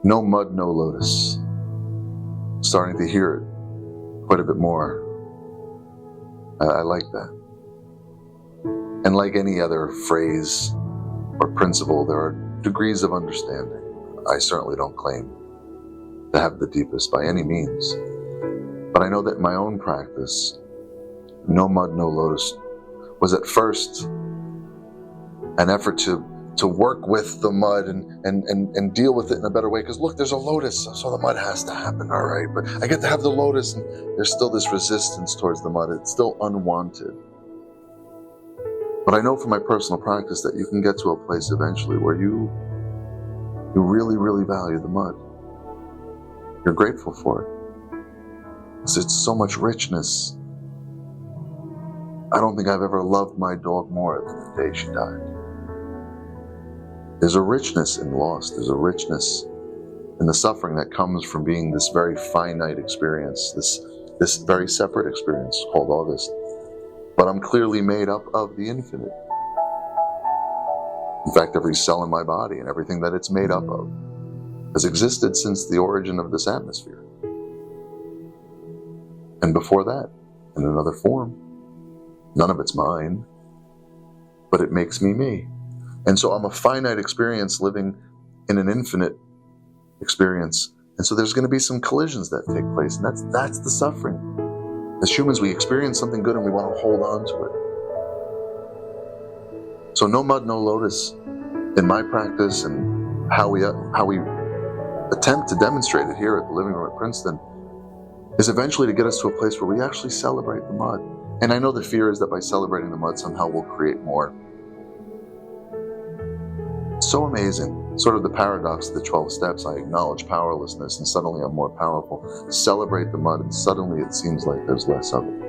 No Mud, No Lotus. Starting to hear it quite a bit more. I like that. And like any other phrase or principle, there are degrees of understanding. I certainly don't claim to have the deepest by any means. But I know that in my own practice, No Mud, No Lotus was at first an effort to work with the mud and deal with it in a better way. Because look, there's a lotus, so the mud has to happen, all right? But I get to have the lotus, and there's still this resistance towards the mud. It's still unwanted. But I know from my personal practice that you can get to a place eventually where you really, really value the mud. You're grateful for it. It's so much richness. I don't think I've ever loved my dog more than the day she died. There's a richness in loss. There's a richness in the suffering that comes from being this very finite experience, this very separate experience called August. But I'm clearly made up of the infinite. In fact, every cell in my body and everything that it's made up of has existed since the origin of this atmosphere. And before that, in another form. None of it's mine, but it makes me me. And so I'm a finite experience living in an infinite experience. And so there's going to be some collisions that take place, and that's the suffering. As humans, we experience something good and we want to hold on to it. So No Mud, No Lotus, in my practice and how we attempt to demonstrate it here at the Living Room at Princeton, is eventually to get us to a place where we actually celebrate the mud. And I know the fear is that by celebrating the mud, somehow we'll create more. So amazing. Sort of the paradox of the 12 steps. I acknowledge powerlessness and suddenly I'm more powerful. Celebrate the mud and suddenly it seems like there's less of it.